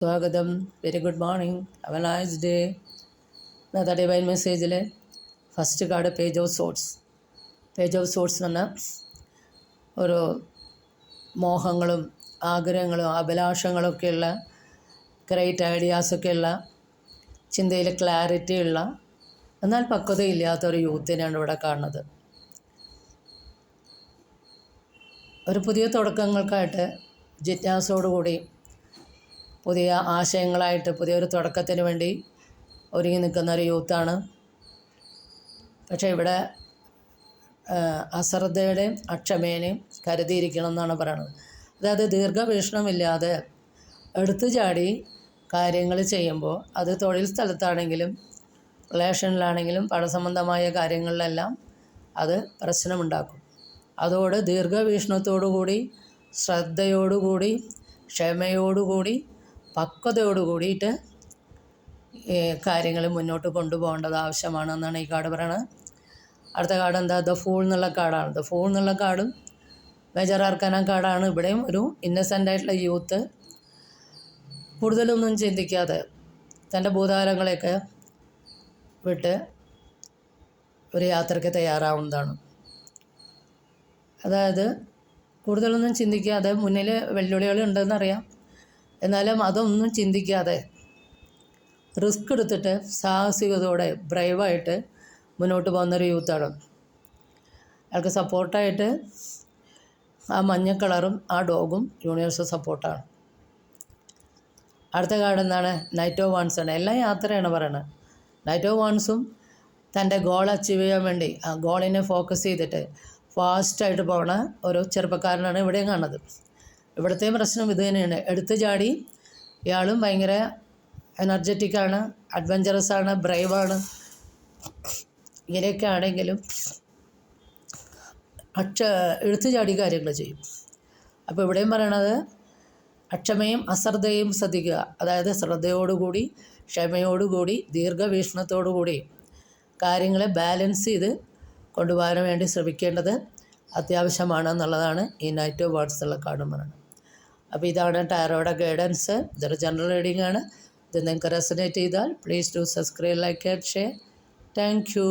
സ്വാഗതം. Very good morning. Have a nice day. ഇന്നത്തെ divine മെസ്സേജിൽ first card page of sorts. Page of sorts എന്ന് പറഞ്ഞാൽ ഒരു മോഹങ്ങളും ആഗ്രഹങ്ങളും അഭിലാഷങ്ങളൊക്കെയുള്ള ഗ്രേറ്റ് ഐഡിയാസൊക്കെയുള്ള ചിന്തയിൽ ക്ലാരിറ്റി ഉള്ള എന്നാൽ പക്വതയില്ലാത്തൊരു യൂത്തിനാണ് ഇവിടെ കാണുന്നത്. ഒരു പുതിയ തുടക്കങ്ങൾക്കായിട്ട് ജിജ്ഞാസയോടുകൂടി പുതിയ ആശയങ്ങളായിട്ട് പുതിയൊരു തുടക്കത്തിന് വേണ്ടി ഒരുങ്ങി നിൽക്കുന്ന ഒരു യൂത്താണ്. പക്ഷേ ഇവിടെ അശ്രദ്ധയുടെയും അക്ഷമേനെയും കരുതിയിരിക്കണം എന്നാണ് പറയുന്നത്. അതായത് ദീർഘവീക്ഷണമില്ലാതെ എടുത്തു ചാടി കാര്യങ്ങൾ ചെയ്യുമ്പോൾ അത് തൊഴിൽ സ്ഥലത്താണെങ്കിലും റിലേഷനിലാണെങ്കിലും പണസംബന്ധമായ കാര്യങ്ങളിലെല്ലാം അത് പ്രശ്നമുണ്ടാക്കും. അതോട് ദീർഘവീക്ഷണത്തോടുകൂടി ശ്രദ്ധയോടുകൂടി ക്ഷമയോടുകൂടി പക്വതയോട് കൂടിയിട്ട് കാര്യങ്ങൾ മുന്നോട്ട് കൊണ്ടുപോകേണ്ടത് ആവശ്യമാണെന്നാണ് ഈ കാർഡ് പറയുന്നത്. അടുത്ത കാർഡ് എന്താ? ദ ഫൂൾ എന്നുള്ള കാർഡാണ്. ദ ഫൂൾ എന്നുള്ള കാർഡും മേജർ ആർക്കാന കാർഡാണ്. ഇവിടെയും ഒരു ഇന്നസെൻ്റ് ആയിട്ടുള്ള യൂത്ത് കൂടുതലൊന്നും ചിന്തിക്കാതെ തൻ്റെ ഭൂതകാലങ്ങളെയൊക്കെ വിട്ട് ഒരു യാത്രയ്ക്ക് തയ്യാറാവുന്നതാണ്. അതായത് കൂടുതലൊന്നും ചിന്തിക്കാതെ മുന്നിൽ വെല്ലുവിളികൾ ഉണ്ടെന്നറിയാം, എന്നാലും അതൊന്നും ചിന്തിക്കാതെ റിസ്ക് എടുത്തിട്ട് സാഹസികതയോടെ ബ്രൈവായിട്ട് മുന്നോട്ട് പോകുന്നൊരു യൂത്താണ്. അയാൾക്ക് സപ്പോർട്ടായിട്ട് ആ മഞ്ഞ കളറും ആ ഡോഗും യൂണിവേഴ്സൽ സപ്പോർട്ടാണ്. അടുത്ത കാർഡ് എന്താണ്? നൈറ്റ് ഓഫ് വാൺസ് ആണ്. എല്ലാം യാത്രയാണ് പറയുന്നത്. നൈറ്റ് ഓഫ് വാൺസും തൻ്റെ ഗോൾ അച്ചീവ് ചെയ്യാൻ വേണ്ടി ആ ഗോളിനെ ഫോക്കസ് ചെയ്തിട്ട് ഫാസ്റ്റായിട്ട് പോകണ ഒരു ചെറുപ്പക്കാരനാണ് ഇവിടെയും കാണുന്നത്. ഇവിടുത്തെയും പ്രശ്നം ഇത് തന്നെയാണ്. എടുത്തു ചാടി ഇയാളും ഭയങ്കര എനർജറ്റിക്കാണ്, അഡ്വഞ്ചറസാണ്, ബ്രൈവാണ്. ഇങ്ങനെയൊക്കെ ആണെങ്കിലും എടുത്തു ചാടി കാര്യങ്ങൾ ചെയ്യും. അപ്പോൾ ഇവിടെയും പറയണത് അക്ഷമയും അശ്രദ്ധയും ശ്രദ്ധിക്കുക. അതായത് ശ്രദ്ധയോടുകൂടി ക്ഷമയോടുകൂടി ദീർഘവീക്ഷണത്തോടുകൂടി കാര്യങ്ങളെ ബാലൻസ് ചെയ്ത് കൊണ്ടുപോകാൻ വേണ്ടി ശ്രമിക്കേണ്ടത് അത്യാവശ്യമാണെന്നുള്ളതാണ് ഈ നൈറ്റ് ഓഫ് വാൺസ് ഉള്ള കാർഡും പറയുന്നത്. അപ്പോൾ ഇതാണ് ടാരോയുടെ ഗൈഡൻസ്. ഇതൊരു ജനറൽ റീഡിംഗ് ആണ്. ഇത് നിങ്ങൾക്ക് റെസനേറ്റ് ചെയ്താൽ please do subscribe, like and share. Thank you.